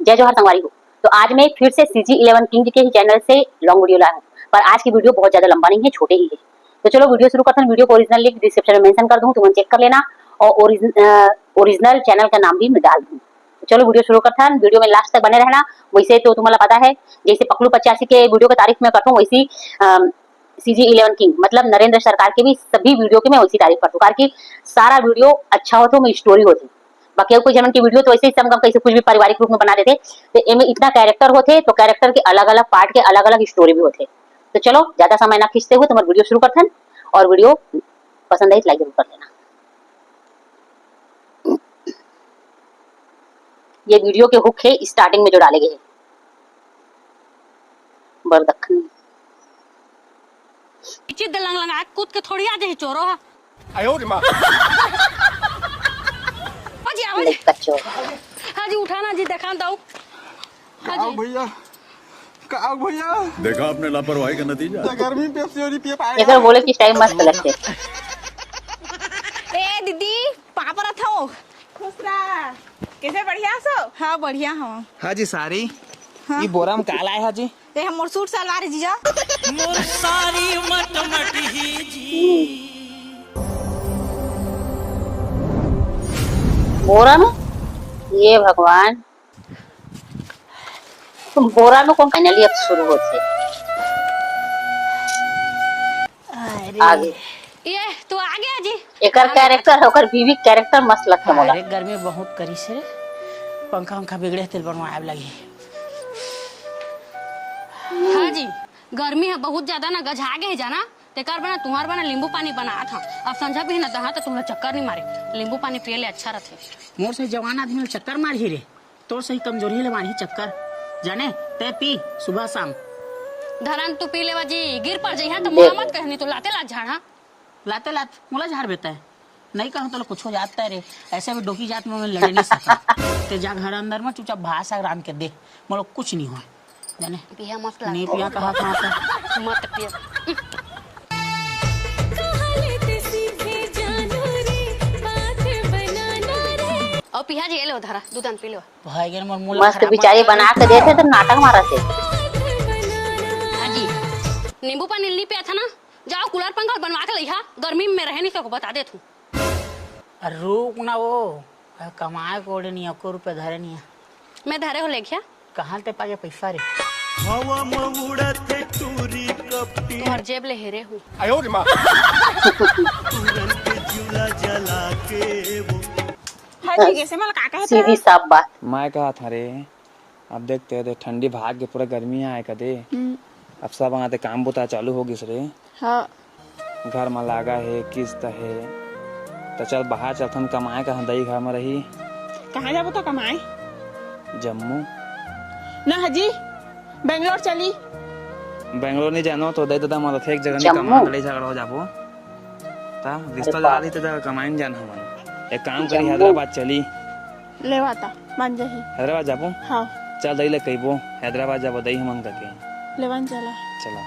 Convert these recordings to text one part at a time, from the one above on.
जय जोहर संगवारी हो। तो आज मैं फिर से CG11 किंग के चैनल से लॉन्ग वीडियो लाया हूँ, पर आज की वीडियो बहुत ज्यादा लंबा नहीं है, छोटे ही है। तो चलो वीडियो शुरू करते हैं। वीडियो को ओरिजिनल लिंक डिस्क्रिप्शन में मेंशन कर दूँ, तुम चेक कर लेना और ओरिजिनल चैनल का नाम भी मैं डाल दूँ। तो चलो वीडियो शुरू करते हैं। वीडियो में लास्ट तक बने रहना। वैसे तो तुम्हारा पता है, जैसे पकड़ू 85 के वीडियो की तारीफ में करता हूँ, वैसी CG11 किंग मतलब नरेंद्र सरकार के भी सभी वीडियो की मैं वैसी तारीफ करता हूँ, कारण सारा वीडियो अच्छा होता है, स्टोरी होती है। बाकी कोई जनन की वीडियो तो ऐसे ही समगम कैसे कुछ भी पारिवारिक रूप में बना देते, तो इनमें इतना कैरेक्टर होते, तो कैरेक्टर के अलग अलग पार्ट के अलग अलग स्टोरी भी होते। तो चलो ज्यादा समय ना खींचते हुए तुम्हारा वीडियो शुरू करते हैं, और वीडियो पसंद आई तो लाइक जरूर कर लेना। ये वीडियो के हुक है स्टार्टिंग में जो डाले गए हैं। बरदखन दलंग लंगा कूद के थोड़ी आ जाए चोरो। आयो रे मां। हाँ जी उठाना जी, देखा दो। हाँ भैया, का भैया देखा आपने लापरवाही का नतीजा। गर्मी पेप्सी और पिए पाए। इधर बोले कि टाइम मस्त लगते। ए दीदी पापा था वो खुशरा कैसे बढ़िया सो? हाँ बढ़िया हूँ। हाँ जी सारी हाँ? ये बोरा में काला है। हाँ जी ये हम मोर सूट सलवार है जीजा। मोर सारी मट ही जी। बोरा में ये भगवान, तुम बोरा में कौन फाइनली अब शुरू होते आगे। ये तो आ गया जी। एकर कैरेक्टर होकर बीवी कैरेक्टर मस्त लगता मोला। अरे गर्मी बहुत करी से, पंखा उंखा बिगड़े तेल बनवाए लगी। हाँ जी गर्मी है बहुत ज्यादा ना, गझा गए जाना तेकर बना तुम्हार बना नींबू पानी बना था। अब समझा भी ना दहा तो तुम्हें चक्कर नहीं मारे, नींबू पानी पिए ले अच्छा रहते। मोर से जवान आदमी चक्कर मारी रे, तोर से कमजोरी ले मारी चक्कर, जाने ते पी सुबह शाम। धरन तू पी लेवा जी, गिर पड़ जाइए तो मोला मत कहनी, तो लाते लात झाड़ा लाते लात मोला झाड़ बेता है। नहीं कहूँ तो कुछ हो जाता है रे, ऐसे भी डोकी जात में लड़े नहीं सकता। ते जा घर अंदर में चुपचाप भाषा रान के दे, मोला कुछ नहीं हुआ जाने। पिया मत नहीं पिया कहा था मत पिया। और पिया जी ले धरा दूधन पी लो। भाई गन मोर मुंह मस्त बिचारी बना के देते तो नाटक मारा थे। हाँ जी नींबू पानी नहीं पिया था ना, जाओ कूलर पंखा बनवा के लिया, गर्मी में रह नहीं सको बता दे तू। रुक ना वो कमाए कोड़े नहीं आपको रुपए धरे नहीं है। मैं धरे हो ले गया कहाँ ते पागे पैसा रे। हवा में उड़ते टूरी कपटी तुम्हार जेब ले हेरे हूँ। आयो रे मां। तुरंत झूला जला के वो हाँ जी कैसे मला का कहता सीधी साफ बात। मैं कहा था रे, अब देखते थे ठंडी भाग के पूरा गर्मी आए कदे। अब सब आते काम बुता चालू होगी रे। हाँ घर में लागा है किस्त है, तो चल बाहर चलथन कमाए कहाँ दही घर में रही। कहाँ जाबो तो कमाए? जम्मू ना हाजी बेंगलोर चली। बेंगलोर नहीं जानो तो दे दादा मतलब एक जगह नहीं जम्मू? कमा लड़ाई झगड़ा हो जाबो ता रिश्ता डाली तो जगह कमाइन जान हमन। एक काम करी हैदराबाद चली। लेवाता मान जाही। हैदराबाद जाबो हाँ चल दही ले कहिबो हैदराबाद जाबो दही हमन के लेवान चला। चला।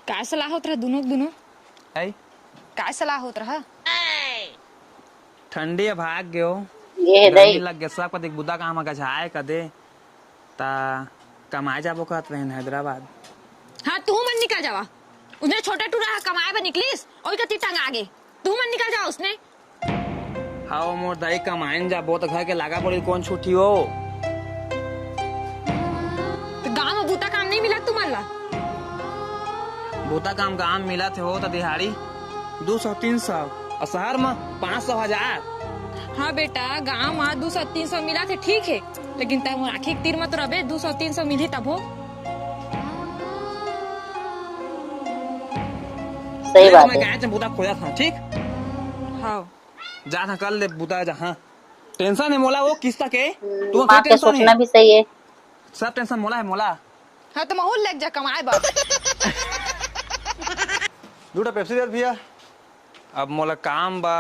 काय सलाह होत रहा दोनों आई काय सलाह होत रहा? ठंडी है भाग गयो, ये गर्मी दही लग गया सब कदे बुदा काम गछाए कदे ता कमाए जाबो कहत रहे हैदराबाद। हाँ तू मन निकल जावा, उसने छोटे टूरा कमाए पे निकलीस और कति टंग आगे तू मन निकल जा उसने। हाओ मोर दही कमाइन जाबो तो घर के लागा पड़ी कौन छुट्टी हो। तो गांव में बूता काम नहीं मिला तुमन ला? बूता काम काम मिला थे हो तो दिहाड़ी 200-300 और शहर में 500-1000। हाँ बेटा गांव में 200-300 मिला थे ठीक है, लेकिन तब आखिर तीर में तो रबे 200-300 मिली तब हो। सही बात मैं है। गया बूता खोया था ठीक। हाँ जा था कल ले बूता जहाँ टेंशन है मोला वो किस्ता के तू माँ के सोचना भी सही है। सब टेंशन मोला है मोला। हाँ तो माहौल लग जा कमाए बा। दूटा पेप्सी दे भैया। अब मोला काम बा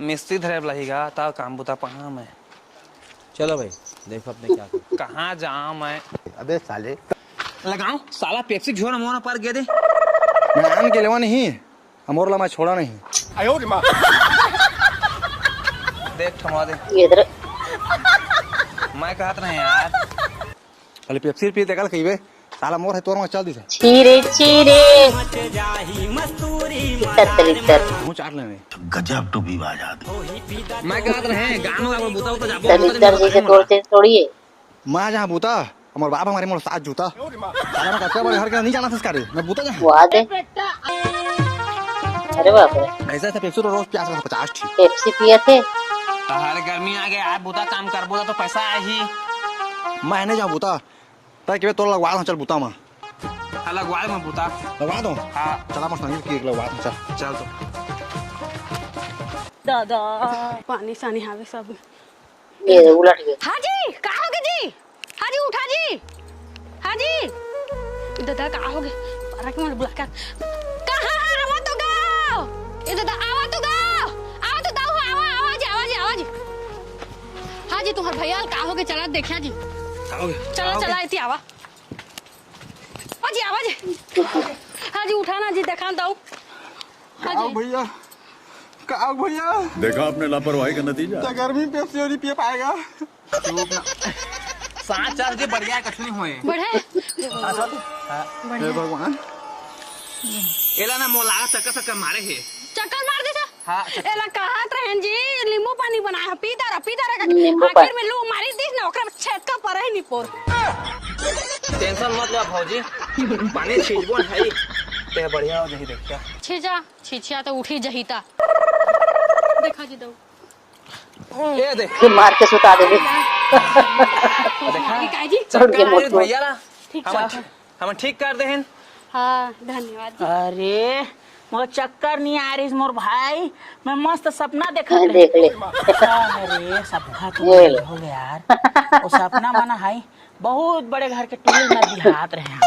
मिस्त्री धरे लहीगा ता काम बुता पहा मैं। चलो भाई देखो अपने क्या कर। कहाँ जाऊँ मैं। अबे साले लगाऊं साला पेप्सी झोरा मोना पर गे दे। मैं आन के लेवा नहीं, हमोरला मैं छोड़ा नहीं। आयो रे मां। देख थमा दे इधर मैं कहत रहे यार अरे पेप्सी पी देखल कहिबे साला मोर है तोर में चल दी से चीरे चीरे मच जाही मस्तूरी तितर मुंह चाट लेने मैं कहत रहे गांव वाला बताओ तो जाबो तितर जैसे तोड़ते तोड़िए मैं जहां बूता हमर बाप हमारे मोर साथ जूता साला मैं कच्चा बड़े घर के नहीं जाना संस्कारी मैं बूता जहां बुआ दे अरे बाप रे ऐसा था पेप्सी तो रोज प्यास 50 थी पेप्सी पिए थे हर गर्मी आ गए आप बुता काम करबो तो पैसा आही मैं नहीं जा बूता तय के तोर लगवा चल बूता में लगवा में बुता लगवा दो हां चला मस्त नहीं केक लगवा दो चल चल तो दादा पानी सानी हावे सब ये उलट गए हाँ जी कहाँ हो गए जी हाँ जी उठा जी हाँ जी दादा कहाँ हो गए पारा के मन बुला कर कहाँ आवा तो गाओ ये दादा आवा तो गाओ आवा तो दाओ आवा आवाज आवाज आवाज हाँ जी तुम्हारे भैया कहाँ हो गए चला देखिया जी चला चला इतनी आवा आवाज हाँ जी उठा ना जी देखा दाऊ हाँ जी भैया का भैया देखा आपने लापरवाही का नतीजा गर्मी पेप्सी और पी पाएगा सांस चल जी बढ़िया कुछ नहीं होए बढ़े हे भगवान एला ना मोला चक्कर मारे है चक्कर मार देता हाँ एला कहात रहन जी नींबू पानी बनाया पीता रहा नींबू आखिर में लू मारी दिस ना ओकरा छेदका पर ही नहीं पोर टेंशन मत लो भौजी पानी छीजबो है ते बढ़िया हो जही देखिया छीजा छीछिया तो उठी जहीता देखा जी दो ए देख फिर मार के सुता दे देखा ये काहे जी छोड़ के मोट भैया ना ठीक हम ठीक कर देहन हाँ धन्यवाद जी अरे मोर चक्कर नहीं आ रही मोर भाई मैं मस्त सपना देखा देख ले अरे सपना तो ये ले। हो गया यार वो सपना माना है बहुत बड़े घर के टोल में दिहात रहे हम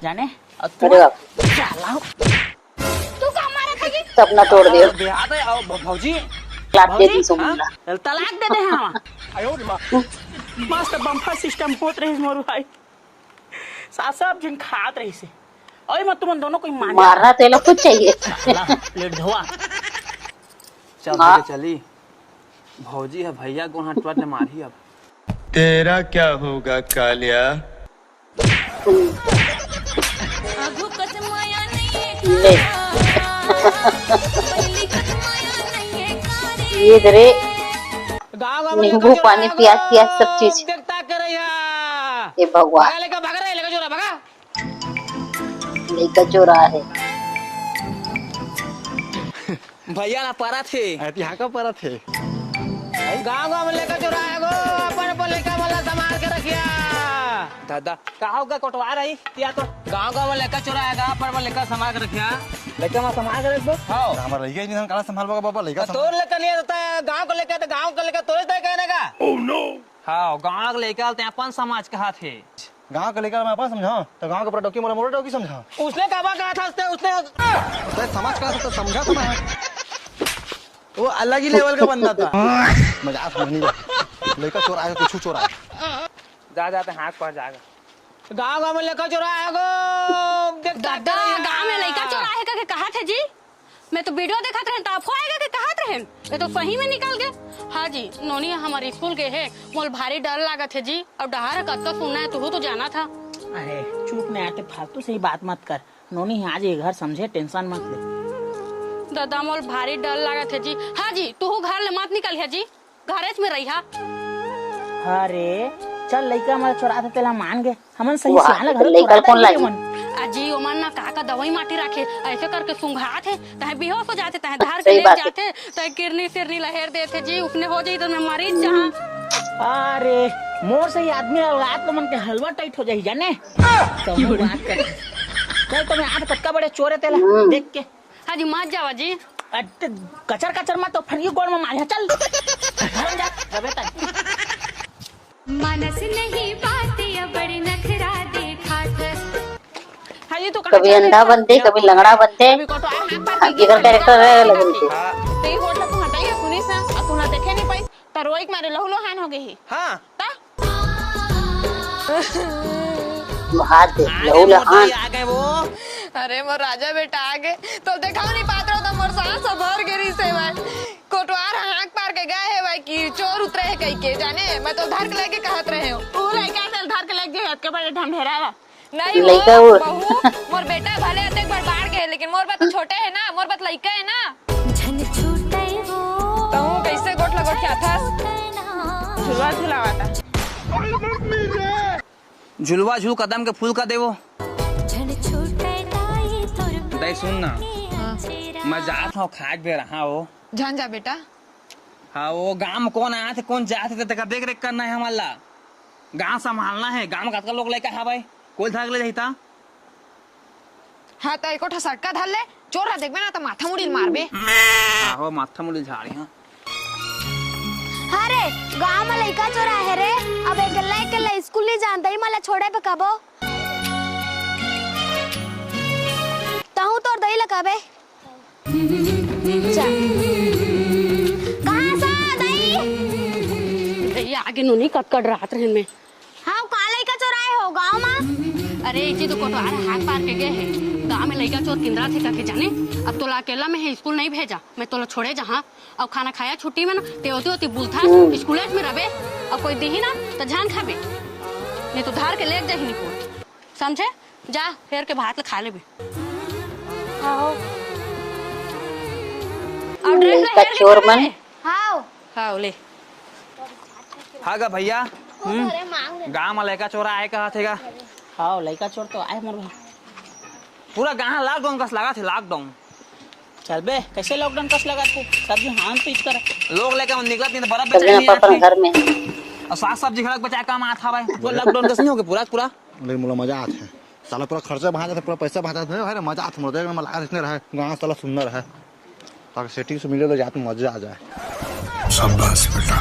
जाने और तू अरे बाप चला तू कहाँ मारा था जी सपना तोड़ दियो बिहार है आओ भौजी क्लास दे दी सो मिला तलाक दे दे हम मस्त बम्फर सिस्टम होत रही मोर भाई सब जिन खात रही से ओए मत तुम दोनों कोई मान मारना तो ये लोग कुछ चाहिए प्लेट धोआ चल हाँ। आगे चली भौजी है भैया को हाथ टूट ले मारी अब तेरा क्या होगा कालिया ले ये दरे गाँव नींबू पानी प्याज प्याज सब चीज देखता करैया ये भगवान लेका भाग रहा है लेका जोरा भागा लेकर चोरा है भैया ना परा थे यहाँ का परा थे गाँव में लेका जोरा है गो अपन लेका वाला संभाल के रखिया दादा कहा होगा कटवा रही या तो गाँव में लेका चोरा है पर लेका संभाल के रखिया लेके मैं समाज कर दो हाँ हमारा रह गया नहीं काला संभाल बाबा लेगा तोर लेकर नहीं होता गाँव को लेकर तो गाँव को लेकर तोरे तय कहने का हाँ गाँव के लेके आते अपन समाज के हाथ है गांव का लेकर मैं अपन समझा तो गांव के पूरा डोकी मोरा डोकी समझा उसने कहा था उसने तो समाज का तो समझा तो मैं वो अलग ही लेवल का बंदा था मजाक समझ नहीं लेकर चोर आएगा कुछ चोर आएगा जा जाते हाथ पर जाएगा गाँव में लेकर चोरा है गो दादा गाँव में लड़का चोरा है करके कहा थे जी मैं तो वीडियो देखा रहे तो आएगा के कहा रहे ये तो सही में निकल गए हाँ जी नोनी हमारे स्कूल के है मोल भारी डर लगा थे जी अब डहार कत्ता सुनना है तू तो जाना था अरे चुप नहीं आते फालतू से ही बात मत कर नोनी आज ये घर समझे टेंशन मत ले दादा मोल भारी डर लगा थे जी हाँ जी तू घर ले मत निकल है जी घरेच में रही अरे चल लड़का हमारा चोरा था तेला मान गए हमन सही वाह, सियाना घर लइका कौन लागी? अजी ओमन ना काका दवाई माटी रखे ऐसे करके सुंघाते तहे बेहोश हो जाते तहे धार के सही ले बात है। जाते तहे किरनी सिरनी लहेर देते जी उसने हो जाई तो मैं मरीज जहाँ अरे मोर से ही आदमी रात को मन के हलवा टाइट हो जाई जाने तो बात कर चल तो मैं आज पक्का बड़े चोरे तेला देख के हाँ जी मत जावा जी अरे कचर कचर मत तो फरियो गोड़ में मारिया चल घर जा रबे तक मनस नहीं पाते बड़ी नखरा देखा हाँ जी तो कभी अंधा बनते कभी लंगड़ा बनते अभी को तो आ इधर कैरेक्टर है लगन के ते होटल तू हटाई सुनी सा और तू ना देखे नहीं पाई त रोइक मारे लहुलो हान हो गई हाँ ता हाथ दे लहू लहान आ गए वो अरे मोर राजा बेटा आ गए तो देखाओ नहीं पात्र तो मोर सांस भर गिरी से भाई कोटवार हाँक पार के गए है भाई कि चोर उतरे है कहीं के जाने मैं तो धर के लेके कहत रहे हो तू लड़का चल धर के लग गए के बड़े ढंढेरा बा नहीं लइका हो वो। बहू मोर बेटा भले अते बड़बाड़ के है लेकिन मोर बात छोटे है ना मोर बात लइका है ना झन छूटे वो कहूं कैसे गोठ लगोट क्या था झुलवा झुलावाता झुलवा झुल कदम के फूल का देवो झन छूटे ताई तोर दे सुन ना मैं जात हूँ खाज भी रहा हो जान जा बेटा हाँ वो गांव में कौन आया थे कौन जाते थे तक देख रेख करना है हमारा गांव संभालना है गांव में कतका लोग लेके हाँ भाई कोई धाग ले जाता हाँ तो एको ठा सटका धर ले चोर रहा देखबे ना तो माथा मुड़ी मारबे आहो माथा मुड़ी झाड़ी हाँ अरे गांव में लइका चोरा है रे अब एक गल्ला स्कूल नहीं जानता ही मला छोड़े पे कबो ताहू तोर दही लगाबे कहां सा दही ये आगे नोनी कटकट रात रहन में हाँ का लइका चोराए हो गांव में अरे इसी तो कोटवार हाथ पार के गए हैं गाँव में लड़का चोर किंद्रा थे करके जाने अब तोला अकेला में है स्कूल नहीं भेजा मैं तोला छोड़े जहाँ अब खाना खाया छुट्टी में ना ते होती बुलथा स्कूल में रहे अब कोई दी ना तो जान खाबे नहीं तो धार के ले जा ही नहीं समझे जा फेर के भात खा ले अब ड्रेस का चोर मन हाँ हाँ ले हाँ गा भैया गांव में लड़का चोरा आए कहा थे गा हाँ लड़का चोर तो आए मोर भाई पूरा गांव लॉकडाउन कस लगा थे लॉकडाउन चल बे कैसे लॉकडाउन कस लगा तू सब्जी हाथ पीछ कर लोग लेके निकला नहीं तो बर्फ सब्जी बेचा पापा नहीं घर में और साग सब्जी खड़क बचा काम आता था भाई वो लॉकडाउन कस नहीं हो गया पूरा पूरा लेकिन मुला मजा आते हैं साला पूरा खर्चा बहा जाता पूरा पैसा बहा जाता है मजा आता मुझे एकदम लगा इतने रहे गाँव साला सुंदर है ताकि सेटिंग से मिले तो जाते मजा आ जाए शाबाश बेटा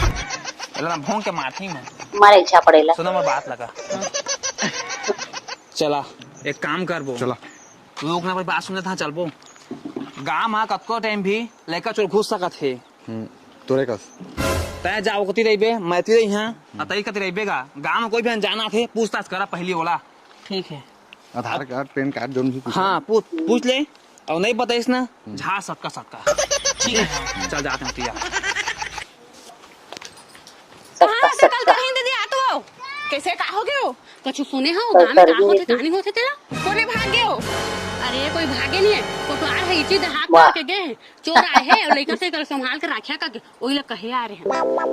ना भोंग के मारती मैं मारे इच्छा पड़ेला सुनो मैं बात लगा चला एक काम कर बो चला लोग ना बात सुनने था चल बो गाँव में कतको टाइम भी लड़का चोर घुस सका थे तोरे कस तय जाओ कती रही बे मैं रही यहाँ तई कती रही बेगा गाँव में कोई भी जाना थे पूछताछ करा पहली वाला ठीक है आधार कार्ड पैन कार्ड जो भी हाँ पूछ ले और नहीं बताइस ना झा सबका सबका ठीक है चल जाते हैं तिया कहाँ से कल कहीं दीदी आतो हो कैसे का हो गए हो कछु सुने हो गाँव में का होते कहानी होते तेरा कोने भाग गए हो अरे कोई भागे नहीं है कोटवार है इसी हाथ पार के गए हैं चोर आए हैं और लड़का से कल संभाल के रखा करके वही लोग कहे आ रहे हैं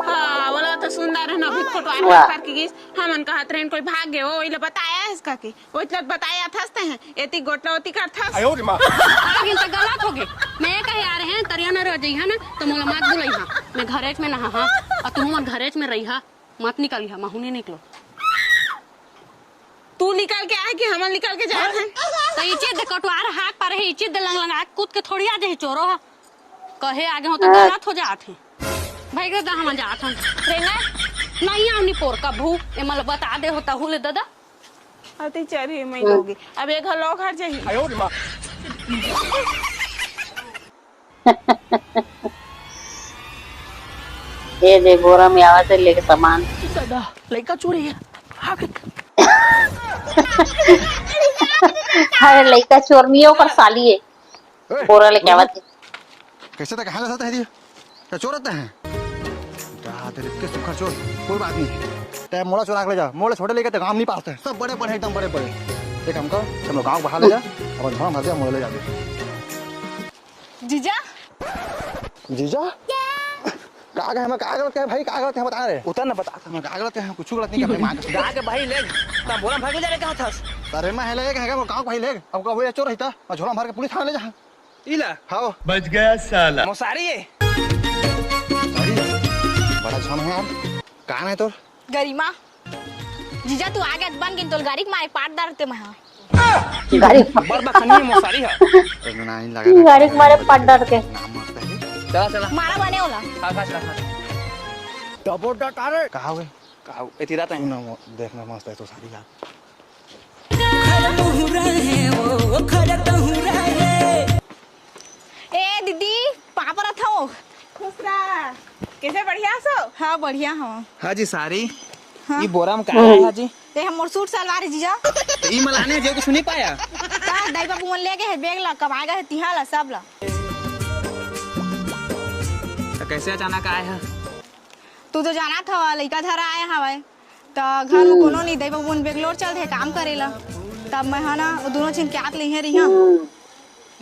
हाँ बोला तो सुंदर है ना अभी फोटो आ पार की गीस हमन का ट्रेन कोई भाग गए वही लोग बताया है इसका की वही लोग बताया थसते हैं एती गोटलावती कर थस आगे तो गलत हो गए मैं कहे आ रहे हैं तरिया न रह जइहा ना तो मोला मत बुलइहा मैं घरेच में नहा हां और तुम मत घरेच में रहिहा मत निकलिहा माहुने निकलो तू निकल के आए कि हम निकल के जाए हैं तो ये चीज कटवार हाथ पर है ये चीज लंग लंगा कूद के थोड़ी आ जाए चोरो हा कहे आगे हो तो गलत हो जात है भाई के हम जात हम ट्रेना नहीं आनी पोर का भू ए मतलब बता दे होता हुले दादा अति चरी मैं होगी अब एक घर लोग घर चाहिए ये दे गोरा में आवाज से लेके सामान सदा लड़का चोरी है अरे लड़का चोर नहीं है ऊपर साली है गोरा लेके आवाज कैसे तक कहाँ जाता है दिया क्या चोर रहते हैं तेरे के सुखा चोर कोई बात नहीं टाइम मोड़ा चोरा ले जा मोड़े छोटे लेके तो काम नहीं पाते सब बड़े बड़े एकदम बड़े बड़े एक हम को हम लोग गाँव बाहर ले जा और घर भर दिया मोड़े ले जा जीजा जीजा कागज हमें कागज क्या भाई कागज क्या बता रहे उतर ना बता हमें कागज क्या कुछ गलत नहीं कर मां गा के भाई ले ता बोला भाग जा रे कहां था अरे मैं ले है वो गांव भाई ले अब का वो चोर रहता और झोला मार के पुलिस थाने ले जा इला हां बच गया साला मोसारी है बड़ा छम है यार कहां है तोर गरिमा जीजा तू आगे बन के तोल गाड़ी मारे पाट दारते मैं गाड़ी बरबा खनी मोसारी है नहीं लगा गाड़ी के मारे पट डर के नाम मस्त है चला चला मारा बने होला खा चला डबो डटारे कहां हुए कहा इतनी रात है ना देखना मस्त है तो सारी यार ए दीदी पापा रहा था खुश रहा कैसे बढ़िया सो हाँ बढ़िया हाँ हां जी सारी ये बोरा में का है हां जी ते हम सूट सलवार जीजा तो ई मलाने जो कुछ नहीं पाया का दाई बाबू मन लेके है बैग ला कब आएगा है तिहां ला सब ला कैसे अचानक आए हैं? तू तो जाना था लड़का धरा आया हवा तो घर में कोनो नहीं दे बबून बेंगलोर चल थे काम करेला तब मैं है ना वो दोनों चिन क्या ले रही हूं।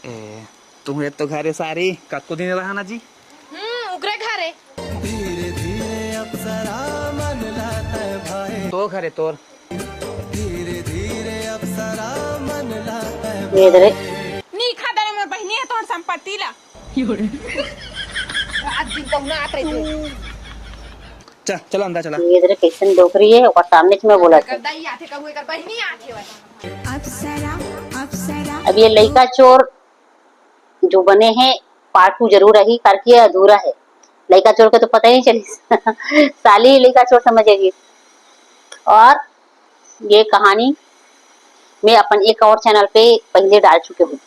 ए तुम्हें तो घरे सारी कत्को दिन रहा ना जी। उकरे घरे धीरे धीरे अप्सरा मन लाता है भाई, तो घरे तोर धीरे धीरे अप्सरा मन लाता है ये इधर नी खाता रे मोर बहनी है तोहर संपत्ति ला आज दिन कहना आत रही चल चलो अंदर चला। ये इधर कैसन दोख रही है और सामने से मैं बोला था करदाई आथे कहू कर बहनी आथे अप्सरा अप्सरा अब ये लड़का चोर जो बने हैं पार्ट 2 जरूर रही करके अधूरा है। लड़का चोर का तो पता ही नहीं चली साली लड़का चोर समझेगी। और ये कहानी मैं अपन एक और चैनल पे पहले डाल चुके हूँ।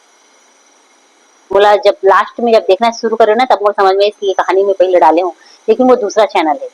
बोला जब लास्ट में जब देखना शुरू करो ना तब मुझे समझ में इसकी ये कहानी में पहले डाले हूँ, लेकिन वो दूसरा चैनल है।